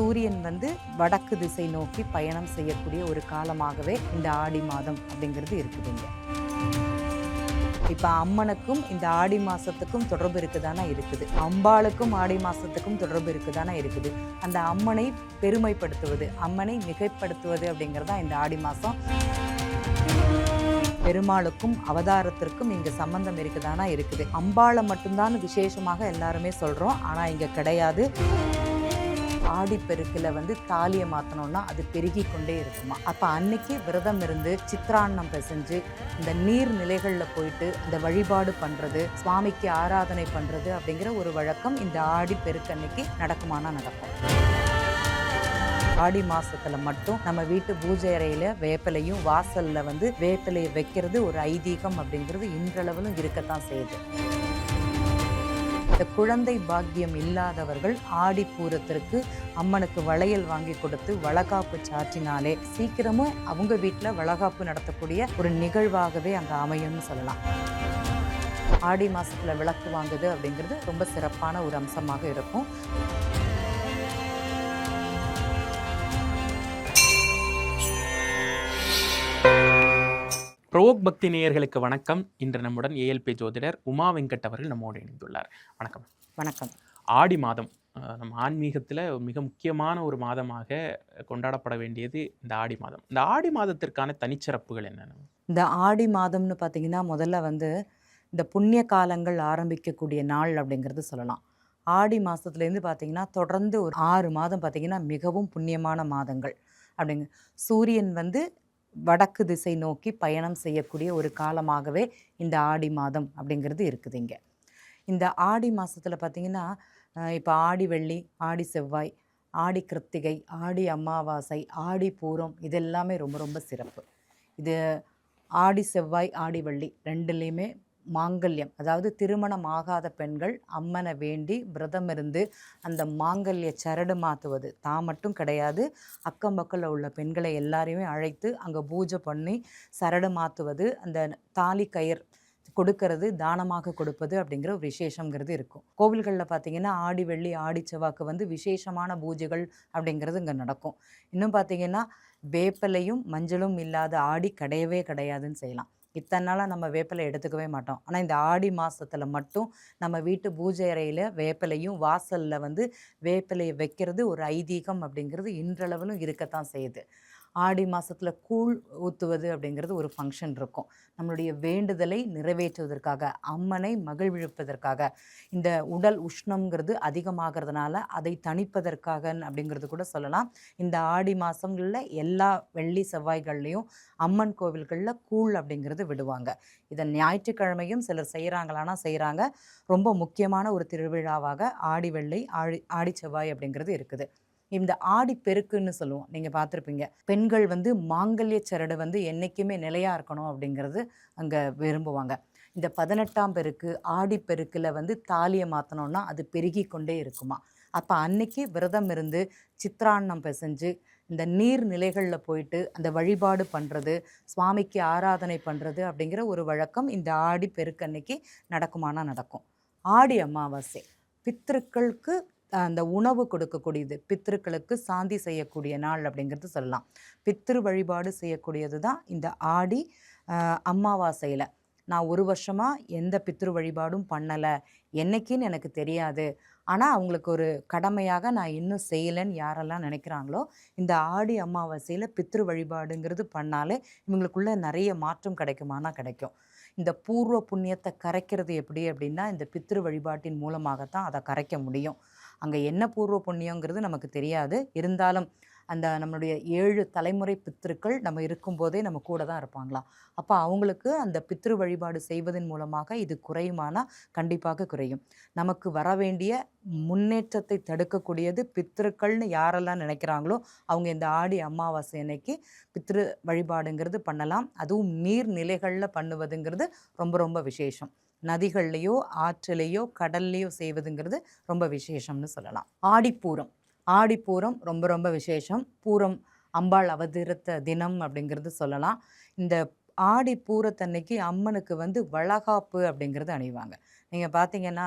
சூரியன் வந்து வடக்கு திசை நோக்கி பயணம் செய்யக்கூடிய ஒரு காலமாகவே இந்த ஆடி மாதம் அப்படிங்கிறது இருக்குதுங்க. இப்போ அம்மனுக்கும் இந்த ஆடி மாதத்துக்கும் தொடர்பு இருக்குதானா இருக்குது, அம்பாளுக்கும் ஆடி மாதத்துக்கும் தொடர்பு இருக்குதானா இருக்குது. அந்த அம்மனை பெருமைப்படுத்துவது, அம்மனை மிகைப்படுத்துவது அப்படிங்கிறது தான் இந்த ஆடி மாதம். பெருமாளுக்கும் அவதாரத்திற்கும் இங்கே சம்பந்தம் இருக்குதானா இருக்குது. அம்பாளை மட்டும்தான் விசேஷமாக எல்லாருமே சொல்கிறோம், ஆனால் இங்கே கிடையாது. ஆடிப்பெருக்கில் வந்து தாலியை மாற்றணும்னா அது பெருகி கொண்டே இருக்குமா. அப்போ அன்னைக்கு விரதம் இருந்து சித்ராண்ணம் பிசைஞ்சு இந்த நீர் நிலைகளில் போயிட்டு இந்த வழிபாடு பண்ணுறது, சுவாமிக்கு ஆராதனை பண்ணுறது அப்படிங்கிற ஒரு வழக்கம் இந்த ஆடிப்பெருக்கு அன்னைக்கு நடக்குமானா நடக்கும். ஆடி மாசத்துல மட்டும் நம்ம வீட்டு பூஜை அறையில வேப்பிலையும் வாசல்ல வந்து வேப்பிலையை வைக்கிறது ஒரு ஐதீகம் அப்படிங்கிறது இன்றளவிலும் இருக்கத்தான் செய்யுது. இந்த குழந்தை பாக்கியம் இல்லாதவர்கள் ஆடிப்பூரத்திற்கு அம்மனுக்கு வளையல் வாங்கி கொடுத்து வளகாப்பு சாற்றினாலே சீக்கிரமும் அவங்க வீட்டில் வளகாப்பு நடத்தக்கூடிய ஒரு நிகழ்வாகவே அங்கே அமையும்னு சொல்லலாம். ஆடி மாசத்துல விளக்கு வாங்குது அப்படிங்கிறது ரொம்ப சிறப்பான ஒரு அம்சமாக இருக்கும். ப்ரோக் பக்தி நேயர்களுக்கு வணக்கம். இன்று நம்முடன் ஏஎல்பி ஜோதிடர் உமா வெங்கட் அவர்கள் நம்மோடு இணைந்துள்ளார். வணக்கம். வணக்கம். ஆடி மாதம் நம்ம ஆன்மீகத்தில் மிக முக்கியமான ஒரு மாதமாக கொண்டாடப்பட வேண்டியது இந்த ஆடி மாதம். இந்த ஆடி மாதத்திற்கான தனிச்சிறப்புகள் என்னென்ன? இந்த ஆடி மாதம்னு பார்த்தீங்கன்னா முதல்ல வந்து இந்த புண்ணிய காலங்கள் ஆரம்பிக்கக்கூடிய நாள் அப்படிங்கிறது சொல்லலாம். ஆடி மாதத்துலேருந்து பார்த்தீங்கன்னா தொடர்ந்து ஒரு 6 மாதம் பார்த்தீங்கன்னா மிகவும் புண்ணியமான மாதங்கள் அப்படிங்க. சூரியன் வந்து வடக்கு திசை நோக்கி பயணம் செய்யக்கூடிய ஒரு காலமாகவே இந்த ஆடி மாதம் அப்படிங்கிறது இருக்குது. இங்கே இந்த ஆடி மாதத்தில் பார்த்திங்கன்னா இப்போ ஆடி வெள்ளி, ஆடி செவ்வாய், ஆடி கிருத்திகை, ஆடி அமாவாசை, ஆடி பூரம் இதெல்லாமே ரொம்ப ரொம்ப சிறப்பு. இது ஆடி செவ்வாய், ஆடி வெள்ளி ரெண்டுலேயுமே மாங்கல்யம், அதாவது திருமணம் ஆகாத பெண்கள் அம்மனை வேண்டி விரதம் இருந்து அந்த மாங்கல்ய சரடு மாற்றுவது தான் மட்டும் கிடையாது, அக்கம் பக்கத்தில் உள்ள பெண்களை எல்லாரையுமே அழைத்து அங்கே பூஜை பண்ணி சரடு மாற்றுவது, அந்த தாலி கயிறு கொடுக்கறது, தானமாக கொடுப்பது அப்படிங்கிற ஒரு விசேஷங்கிறது இருக்கும். கோவில்களில் பார்த்திங்கன்னா ஆடி வெள்ளி, ஆடி செவ்வாய்க்கு வந்து விசேஷமான பூஜைகள் அப்படிங்கிறது இங்கே நடக்கும். இன்னும் பார்த்திங்கன்னா வேப்பிலையும் மஞ்சளும் இல்லாத ஆடி கிடையவே கிடையாதுன்னு செய்யலாம். இத்தனை நாளாக நம்ம வேப்பிலை எடுத்துக்கவே மாட்டோம், ஆனால் இந்த ஆடி மாதத்தில் மட்டும் நம்ம வீட்டு பூஜை அறையில் வேப்பிலையும் வாசலில் வந்து வேப்பிலையை வைக்கிறது ஒரு ஐதீகம் அப்படிங்கிறது இன்றளவிலும் இருக்கத்தான் செய்யுது. ஆடி மாதத்தில் கூழ் ஊற்றுவது அப்படிங்கிறது ஒரு ஃபங்க்ஷன் இருக்கும். நம்மளுடைய வேண்டுதலை நிறைவேற்றுவதற்காக, அம்மனை மகிழ்விப்பதற்காக, இந்த உடல் உஷ்ணங்கிறது அதிகமாகிறதுனால அதை தணிப்பதற்காக அப்படிங்கிறது கூட சொல்லலாம். இந்த ஆடி மாதங்களில் எல்லா வெள்ளி செவ்வாய்கள்லேயும் அம்மன் கோவில்களில் கூழ் அப்படிங்கிறது விடுவாங்க. இதை ஞாயிற்றுக்கிழமையும் சிலர் செய்கிறாங்களானா செய்கிறாங்க. ரொம்ப முக்கியமான ஒரு திருவிழாவாக ஆடி வெள்ளி, ஆடி செவ்வாய் அப்படிங்கிறது இருக்குது. இந்த ஆடி பெருக்குன்னு சொல்லுவோம், நீங்கள் பார்த்துருப்பீங்க. பெண்கள் வந்து மாங்கல்ய சரடு வந்து என்றைக்குமே நிலையாக இருக்கணும் அப்படிங்கிறது அங்கே விரும்புவாங்க. இந்த 18ஆம் பெருக்கு ஆடி பெருக்கில் வந்து தாலியை மாற்றணுன்னா அது பெருகி கொண்டே இருக்குமா. அப்போ அன்னைக்கு விரதம் இருந்து சித்ராண்ணம் பிசைஞ்சு இந்த நீர் நிலைகளில் போயிட்டு அந்த வழிபாடு பண்ணுறது, சுவாமிக்கு ஆராதனை பண்ணுறது அப்படிங்கிற ஒரு வழக்கம் இந்த ஆடி பெருக்கு அன்னைக்கு நடக்குமானா நடக்கும். ஆடி அமாவாசை பித்ருக்களுக்கு அந்த உணவு கொடுக்கக்கூடியது, பித்ருக்களுக்கு சாந்தி செய்யக்கூடிய நாள் அப்படிங்கிறது சொல்லலாம். பித்ரு வழிபாடு செய்யக்கூடியது தான் இந்த ஆடி அமாவாசையில். நான் ஒரு வருஷமாக எந்த பித்ரு வழிபாடும் பண்ணலை, என்னைக்குன்னு எனக்கு தெரியாது, ஆனால் அவங்களுக்கு ஒரு கடமையாக நான் இன்னும் செய்யலைன்னு யாரெல்லாம் நினைக்கிறாங்களோ இந்த ஆடி அமாவாசையில் பித்ரு வழிபாடுங்கிறது பண்ணாலே இவங்களுக்குள்ள நிறைய மாற்றம் கிடைக்குமானா கிடைக்கும். இந்த பூர்வ புண்ணியத்தை கரைக்கிறது எப்படி அப்படின்னா இந்த பித்ரு வழிபாட்டின் மூலமாகத்தான் அதை கரைக்க முடியும். அங்கே என்ன பூர்வ புண்ணியங்கிறது நமக்கு தெரியாது, இருந்தாலும் அந்த நம்மளுடைய 7 தலைமுறை பித்ருக்கள் நம்ம இருக்கும்போதே நம்ம கூட தான் இருப்பாங்களாம். அப்போ அவங்களுக்கு அந்த பித்ரு வழிபாடு செய்வதன் மூலமாக இது குறையுமானா கண்டிப்பாக குறையும். நமக்கு வர வேண்டிய முன்னேற்றத்தை தடுக்கக்கூடியது பித்ருக்கள்னு யாரெல்லாம் நினைக்கிறாங்களோ அவங்க இந்த ஆடி அமாவாசை அன்னைக்கு பித்ரு வழிபாடுங்கிறது பண்ணலாம். அதுவும் நீர்நிலைகளில் பண்ணுவதுங்கிறது ரொம்ப ரொம்ப விசேஷம். நதிகள்லையோ ஆற்றிலையோ கடல்லையோ செய்வதுங்கிறது ரொம்ப விசேஷம்னு சொல்லலாம். ஆடிப்பூரம் ரொம்ப ரொம்ப விசேஷம். பூரம் அம்பாள் அவதரித்த தினம் அப்படிங்கிறது சொல்லலாம். இந்த ஆடி பூரத்தன்னைக்கு அம்மனுக்கு வந்து வளகாப்பு அப்படிங்கிறது அணிவாங்க. நீங்கள் பார்த்தீங்கன்னா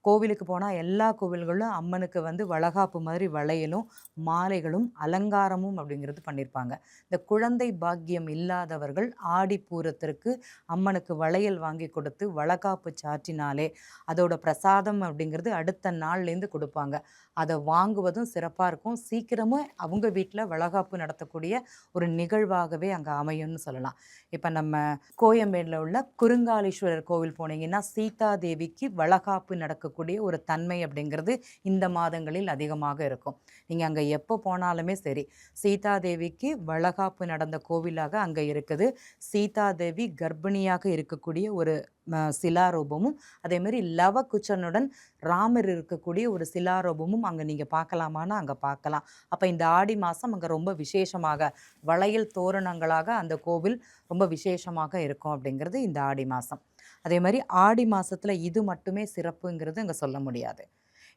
கோவிலுக்கு போனால் எல்லா கோவில்களும் அம்மனுக்கு வந்து வளகாப்பு மாதிரி வளையலும் மாலைகளும் அலங்காரமும் அப்படிங்கிறது பண்ணியிருப்பாங்க. இந்த குழந்தை பாக்கியம் இல்லாதவர்கள் ஆடிப்பூரத்திற்கு அம்மனுக்கு வளையல் வாங்கி கொடுத்து வளகாப்பு சாற்றினாலே அதோட பிரசாதம் அப்படிங்கிறது அடுத்த நாள்லேருந்து கொடுப்பாங்க. அதை வாங்குவதும் சிறப்பாக இருக்கும். சீக்கிரமும் அவங்க வீட்டில் வளகாப்பு நடத்தக்கூடிய ஒரு நிகழ்வாகவே அங்கே அமையும்னு சொல்லலாம். இப்போ நம்ம கோயம்பேடில் உள்ள குறுங்காலீஸ்வரர் கோவில் போனீங்கன்னா சீதாதேவிக்கு வளகாப்பு நடக்கக்கூடிய ஒரு தன்மை அப்படிங்கிறது இந்த மாதங்களில் அதிகமாக இருக்கும். நீங்கள் அங்கே எப்போ போனாலுமே சரி, சீதாதேவிக்கு வளகாப்பு நடந்த கோவிலாக அங்கே இருக்குது. சீதாதேவி கர்ப்பிணியாக இருக்கக்கூடிய ஒரு சிலாரூபமும், அதேமாரி லவகுச்சனுடன் ராமர் இருக்கக்கூடிய ஒரு சிலாரூபமும் அங்கே நீங்கள் பார்க்கலாமான்னா அங்கே பார்க்கலாம். அப்போ இந்த ஆடி மாதம் அங்கே ரொம்ப விசேஷமாக வளையல் தோரணங்களாக அந்த கோவில் ரொம்ப விசேஷமாக இருக்கும் அப்படிங்கிறது இந்த ஆடி மாதம். அதே மாதிரி ஆடி மாதத்தில் இது மட்டுமே சிறப்புங்கிறது அங்கே சொல்ல முடியாது.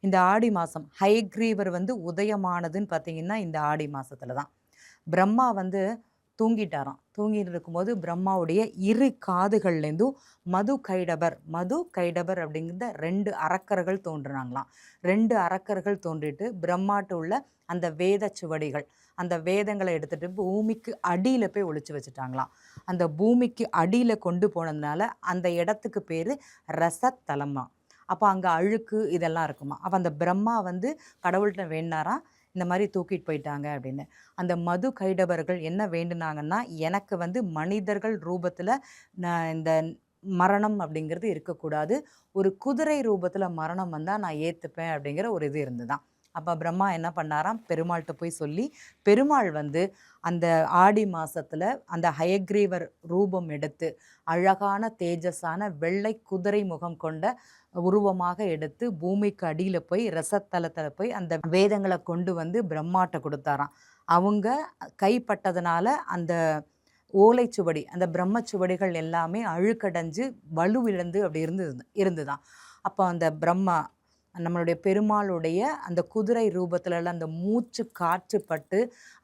இந்த ஆடி மாதம் ஹயக்ரீவர் வந்து உதயமானதுன்னு பார்த்தீங்கன்னா இந்த ஆடி மாதத்தில் தான். பிரம்மா வந்து தூங்கிட்டாராம். தூங்கிட்டு இருக்கும்போது பிரம்மாவுடைய இரு காதுகள்லேருந்தும் மது கைடபர் அப்படிங்கிற 2 அரக்கர்கள் தோன்றுனாங்களாம். 2 அரக்கர்கள் தோன்றிட்டு பிரம்மாட்டு உள்ள அந்த வேத சுவடிகள், அந்த வேதங்களை எடுத்துகிட்டு பூமிக்கு அடியில் போய் ஒளிச்சு வச்சுட்டாங்களாம். அந்த பூமிக்கு அடியில் கொண்டு போனதுனால அந்த இடத்துக்கு பேர் ரசத்தலமா. அப்போ அங்கே அழுக்கு இதெல்லாம் இருக்குமா. அப்போ அந்த பிரம்மா வந்து கடவுள்கிட்ட வேண்டாராம், இந்த மாதிரி தூக்கிட்டு போயிட்டாங்க அப்படின்னு. அந்த மது கைடவர்கள் என்ன வேண்டுனாங்கன்னா, எனக்கு வந்து மனிதர்கள் ரூபத்தில் இந்த மரணம் அப்படிங்கிறது இருக்கக்கூடாது, ஒரு குதிரை ரூபத்தில் மரணம் வந்தால் நான் ஏற்றுப்பேன் அப்படிங்கிற ஒரு இது இருந்துதான். அப்போ பிரம்மா என்ன பண்ணாராம், பெருமாள்கிட்ட போய் சொல்லி, பெருமாள் வந்து அந்த ஆடி மாதத்தில் அந்த ஹயக்ரீவர் ரூபம் எடுத்து அழகான தேஜஸான வெள்ளை குதிரை முகம் கொண்ட உருவமாக எடுத்து பூமிக்கு அடியில் போய் ரசத்தலத்தில் போய் அந்த வேதங்களை கொண்டு வந்து பிரம்மாட்ட கொடுத்தாராம். அவங்க கைப்பட்டதுனால அந்த ஓலைச்சுவடி, அந்த பிரம்மச்சுவடிகள் எல்லாமே அழுக்கடைஞ்சு வலுவிழந்து அப்படி இருந்துதான். அப்போ அந்த பிரம்மா நம்மளுடைய பெருமாளுடைய அந்த குதிரை ரூபத்தில் அந்த மூச்சு காற்று பட்டு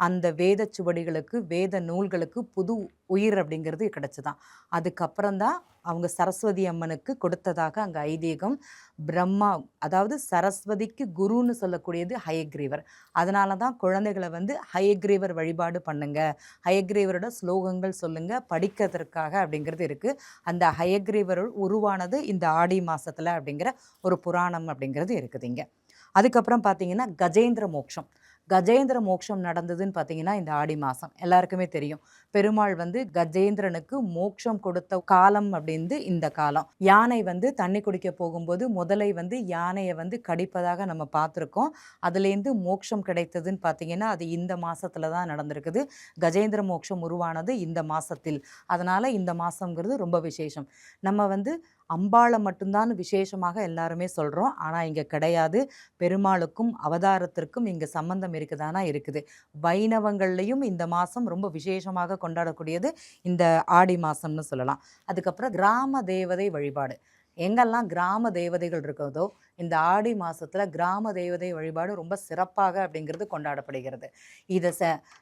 அந்த வேத சுவடிகளுக்கு வேத நூல்களுக்கு புது உயிர் அப்படிங்கிறது கிடச்சிதான். அதுக்கப்புறம்தான் அவங்க சரஸ்வதி அம்மனுக்கு கொடுத்ததாக அங்கே ஐதீகம். பிரம்மா அதாவது சரஸ்வதிக்கு குருன்னு சொல்லக்கூடியது ஹயக்ரீவர். அதனால தான் குழந்தைகளை வந்து ஹயக்ரீவர் வழிபாடு பண்ணுங்க, ஹயக்ரீவரோட ஸ்லோகங்கள் சொல்லுங்க படிக்கிறதுக்காக அப்படிங்கிறது இருக்குது. அந்த ஹயக்ரீவர் உருவானது இந்த ஆடி மாதத்தில் அப்படிங்கிற ஒரு புராணம் அப்படிங்கிறது இருக்குது இங்கே. அதுக்கப்புறம் பார்த்தீங்கன்னா கஜேந்திர மோட்சம் நடந்ததுன்னு பார்த்தீங்கன்னா இந்த ஆடி மாதம் எல்லாருக்குமே தெரியும். பெருமாள் வந்து கஜேந்திரனுக்கு மோட்சம் கொடுத்த காலம் அப்படின்னு இந்த காலம். யானை வந்து தண்ணி குடிக்க போகும்போது முதலை வந்து யானையை வந்து கடிப்பதாக நம்ம பார்த்துருக்கோம். அதுலேருந்து மோட்சம் கிடைத்ததுன்னு பார்த்தீங்கன்னா அது இந்த மாதத்தில் தான் நடந்திருக்குது. கஜேந்திர மோட்சம் உருவானது இந்த மாதத்தில். அதனால் இந்த மாதங்கிறது ரொம்ப விசேஷம். நம்ம வந்து அம்பாளை மட்டும்தான் விசேஷமாக எல்லாருமே சொல்கிறோம், ஆனால் இங்கே கிடையாது. பெருமாளுக்கும் அவதாரத்திற்கும் இங்கே சம்பந்தம் இருக்குதானா இருக்குது. வைணவங்கள்லையும் இந்த மாதம் ரொம்ப விசேஷமாக கொண்டாடக்கூடியது இந்த ஆடி மாதம்னு சொல்லலாம். அதுக்கப்புறம் கிராம தேவதை வழிபாடு. எங்கெல்லாம் கிராம தேவதைகள் இருக்கிறதோ இந்த ஆடி மாதத்தில் கிராம தேவதை வழிபாடு ரொம்ப சிறப்பாக அப்படிங்கிறது கொண்டாடப்படுகிறது. இதை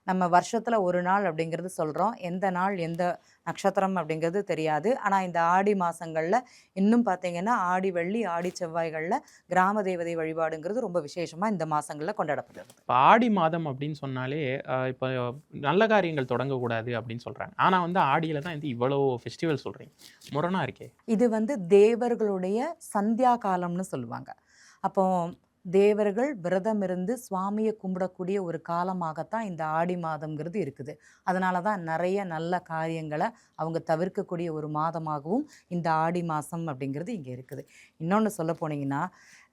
நம்ம வருஷத்தில் ஒரு நாள் அப்படிங்கிறது சொல்கிறோம். எந்த நாள் எந்த நட்சத்திரம் அப்படிங்கிறது தெரியாது. ஆனால் இந்த ஆடி மாதங்களில் இன்னும் பார்த்திங்கன்னா ஆடி வெள்ளி ஆடி செவ்வாய்களில் கிராம தேவதை வழிபாடுங்கிறது ரொம்ப விசேஷமாக இந்த மாதங்களில் கொண்டாடப்படுகிறது. இப்போ ஆடி மாதம் அப்படின்னு சொன்னாலே இப்போ நல்ல காரியங்கள் தொடங்கக்கூடாது அப்படின்னு சொல்கிறாங்க. ஆனால் வந்து ஆடியில் தான் வந்து இவ்வளோ ஃபெஸ்டிவல் சொல்கிறீங்க, முரணாக இருக்கே. இது வந்து தேவர்களுடைய சந்தியா காலம்னு சொல்லுவாங்க. அப்போ தேவர்கள் விரதம் இருந்து சுவாமியை கும்பிடக்கூடிய ஒரு காலமாகத்தான் இந்த ஆடி மாதம்ங்கிறது இருக்குது. அதனால தான் நிறைய நல்ல காரியங்களை அவங்க தவிர்க்கக்கூடிய ஒரு மாதமாகவும் இந்த ஆடி மாதம் அப்படிங்கிறது இங்கே இருக்குது. இன்னொன்று சொல்ல போனீங்கன்னா,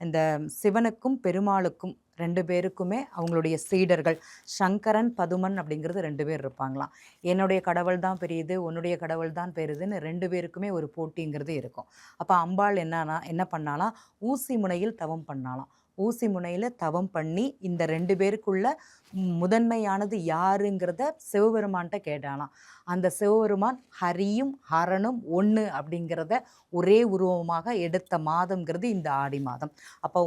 இந்த சிவனுக்கும் பெருமாளுக்கும் 2 பேருக்குமே அவங்களுடைய சீடர்கள் சங்கரன் பதுமன் அப்படிங்கிறது 2 பேர் இருப்பாங்களாம். என்னுடைய கடவுள் தான் பெரியது, உன்னுடைய கடவுள் தான் பெரியதுன்னு 2 பேருக்குமே ஒரு போட்டிங்கிறது இருக்கும். அப்போ அம்பாள் என்ன பண்ணாலாம், ஊசி முனையில் தவம் பண்ணாலாம். ஊசி முனையில் தவம் பண்ணி இந்த 2 பேருக்குள்ள முதன்மையானது யாருங்கிறத சிவபெருமான்கிட்ட கேட்டாலாம். அந்த சிவபெருமான் ஹரியும் ஹரனும் ஒன்று அப்படிங்கிறத ஒரே உருவமாக எடுத்த மாதம்ங்கிறது இந்த ஆடி மாதம். அப்போ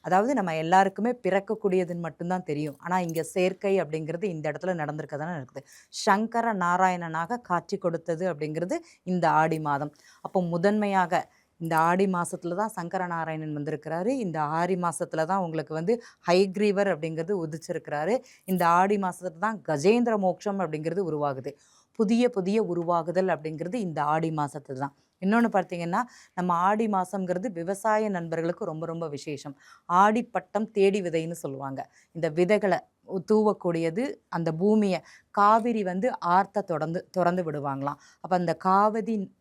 அதாவது நம்ம எல்லாருக்குமே பிறக்கக்கூடியதுன்னு மட்டும்தான் தெரியும். ஆனால் இங்கே சேர்க்கை அப்படிங்கிறது இந்த இடத்துல நடந்திருக்கதானே இருக்குது. சங்கர நாராயணனாக காட்சி கொடுத்தது அப்படிங்கிறது இந்த ஆடி மாதம். அப்போ முதன்மையாக இந்த ஆடி மாசத்துல தான் சங்கரநாராயணன் வந்திருக்கிறாரு. இந்த ஆடி மாசத்துல தான் உங்களுக்கு வந்து ஹயக்ரீவர் அப்படிங்கிறது உதிச்சிருக்கிறாரு. இந்த ஆடி மாசத்துல தான் கஜேந்திர மோட்சம் அப்படிங்கிறது உருவாகுது. புதிய புதிய உருவாகுதல் அப்படிங்கிறது இந்த ஆடி மாசத்துல தான். இன்னொன்னு பார்த்தீங்கன்னா, நம்ம ஆடி மாசம்ங்கிறது விவசாய நண்பர்களுக்கு ரொம்ப ரொம்ப விசேஷம். ஆடி பட்டம் தேடி விதைன்னு சொல்லுவாங்க. இந்த விதைகள தூவக்கூடியது அந்த பூமிய. காவிரி வந்து ஆத்த தொறந்து விடுவாங்களாம். அப்ப அந்த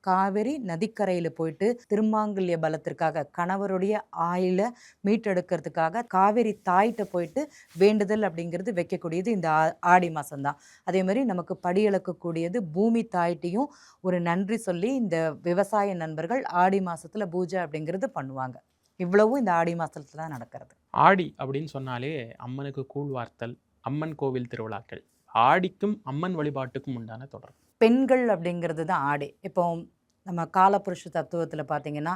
காவிரி நதிக்கரையில போயிட்டு திருமாங்கல்ய பலத்திற்காக கணவருடைய ஆயுள மீட்டெடுக்கிறதுக்காக காவிரி தாயிட்ட போயிட்டு வேண்டுதல் அப்படிங்கிறது வைக்கக்கூடியது இந்த ஆடி மாசம் தான். அதே மாரி நமக்கு படி அளக்கக்கூடியது பூமி தாயிட்டையும் ஒரு நன்றி சொல்லி இந்த விவசாய நண்பர்கள் ஆடி மாசத்துல பூஜை அப்படிங்கிறது பண்ணுவாங்க. இவ்வளவும் இந்த ஆடி மாசத்துல தான் நடக்கிறது. ஆடி அப்படின்னு சொன்னாலே அம்மனுக்கு கூழ் வார்த்தல், அம்மன் கோவில் திருவிழாக்கள். ஆடிக்கும் அம்மன் வழிபாட்டுக்கும் உண்டான தொடர்பு. பெண்கள் அப்படிங்கிறது தான் ஆடி. இப்போ நம்ம காலபுருஷ தத்துவத்துல பார்த்தீங்கன்னா,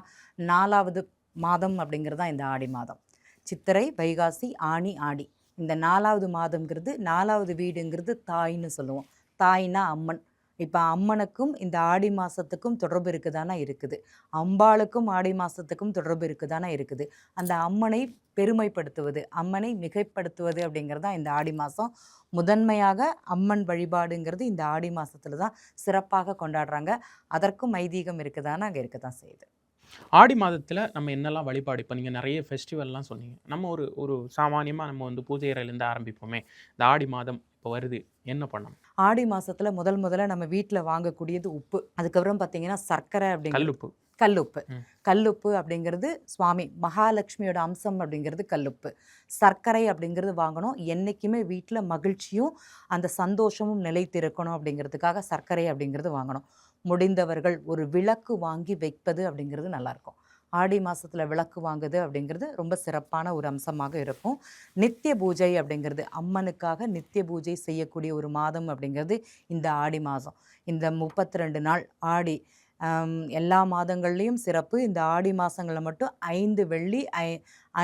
4வது மாதம் அப்படிங்கிறது தான் இந்த ஆடி மாதம். சித்திரை, வைகாசி, ஆனி, ஆடி. இந்த 4வது மாதம்ங்கிறது 4வது வீடுங்கிறது தாய்ன்னு சொல்லுவோம். தாய்னா அம்மன். இப்ப அம்மனுக்கும் இந்த ஆடி மாசத்துக்கும் தொடர்பு இருக்குதானா இருக்குது. அம்பாளுக்கும் ஆடி மாசத்துக்கும் தொடர்பு இருக்குதானா இருக்குது. அந்த அம்மனை பெருமைப்படுத்துவது, அம்மனை மிகைப்படுத்துவது அப்படிங்கிறது தான் இந்த ஆடி மாசம். முதன்மையாக அம்மன் வழிபாடுங்கிறது இந்த ஆடி மாசத்துல தான் சிறப்பாக கொண்டாடுறாங்க. அதற்கும் ஐதீகம் இருக்குதானா அங்க இருக்கத்தான் செய்யுது. ஆடி மாதத்துல நம்ம என்னெல்லாம் வழிபாடு இப்ப நீங்க நெறைய ஃபெஸ்டிவல்லாம் சொன்னீங்க. நம்ம ஒரு ஒரு சாமானியமா நம்ம வந்து பூஜை அறையிலேருந்து ஆரம்பிப்போமே. இந்த ஆடி மாதம் இப்போ வருது. என்ன பண்ணணும்? ஆடி மாசத்துல முதல்ல நம்ம வீட்ல வாங்கக்கூடியது உப்பு. அதுக்கப்புறம் பார்த்தீங்கன்னா, சர்க்கரை அப்படிங்கிறது கல்லுப்பு. கல்லுப்பு. ம். கல்லுப்பு அப்படிங்கிறது சுவாமி மகாலட்சுமியோட அம்சம் அப்படிங்கிறது கல்லுப்பு. சர்க்கரை அப்படிங்கிறது வாங்கணும். என்னைக்குமே வீட்ல மகிழ்ச்சியும், அந்த சந்தோஷமும் நிலைத்திருக்கணும் அப்படிங்கிறதுக்காக சர்க்கரை அப்படிங்கிறது வாங்கணும். முடிந்தவர்கள் ஒரு விளக்கு வாங்கி வைப்பது அப்படிங்கிறது நல்லாயிருக்கும். ஆடி மாசத்துல விளக்கு வாங்குது அப்படிங்கிறது ரொம்ப சிறப்பான ஒரு அம்சமாக இருக்கும். நித்திய பூஜை அப்படிங்கிறது அம்மனுக்காக நித்திய பூஜை செய்யக்கூடிய ஒரு மாதம் அப்படிங்கிறது இந்த ஆடி மாதம். இந்த 32 நாள் ஆடி எல்லா மாதங்கள்லேயும் சிறப்பு. இந்த ஆடி மாதங்களில் மட்டும் 5 வெள்ளி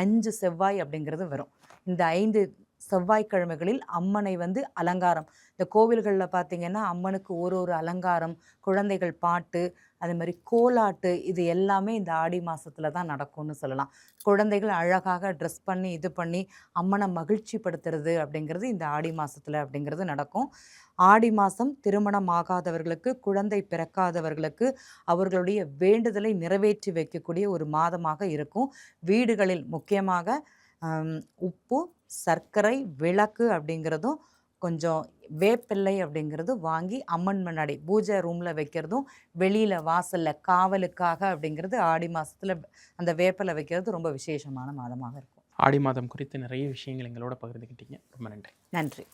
5 செவ்வாய் அப்படிங்கிறது வரும். இந்த 5 செவ்வாய்க்கிழமைகளில் அம்மனை வந்து அலங்காரம். இந்த கோவில்களில் பார்த்தீங்கன்னா அம்மனுக்கு ஒரு ஒரு அலங்காரம், குழந்தைகள் பாட்டு, அதே மாதிரி கோலாட்டு, இது எல்லாமே இந்த ஆடி மாசத்துல தான் நடக்கும்னு சொல்லலாம். குழந்தைகள் அழகாக ட்ரெஸ் பண்ணி இது பண்ணி அம்மனை மகிழ்ச்சிப்படுத்துறது அப்படிங்கிறது இந்த ஆடி மாசத்துல அப்படிங்கிறது நடக்கும். ஆடி மாதம் திருமணம் ஆகாதவர்களுக்கு, குழந்தை பிறக்காதவர்களுக்கு அவர்களுடைய வேண்டுதலை நிறைவேற்றி வைக்கக்கூடிய ஒரு மாதமாக இருக்கும். வீடுகளில் முக்கியமாக உப்பு, சர்க்கரை, விளக்கு அப்படிங்கிறதும், கொஞ்சம் வேப்பிள்ளை அப்படிங்கிறது வாங்கி அம்மன் முன்னாடி பூஜை ரூம்ல வைக்கிறதும், வெளியில வாசல்ல காவலுக்காக அப்படிங்கிறது ஆடி மாசத்துல அந்த வேப்பிலை வைக்கிறது ரொம்ப விசேஷமான மாதமாக இருக்கும். ஆடி மாதம் குறித்து நிறைய விஷயங்கள் எங்களோட பகிர்ந்துக்கிட்டீங்க. ரொம்ப நன்றி. நன்றி.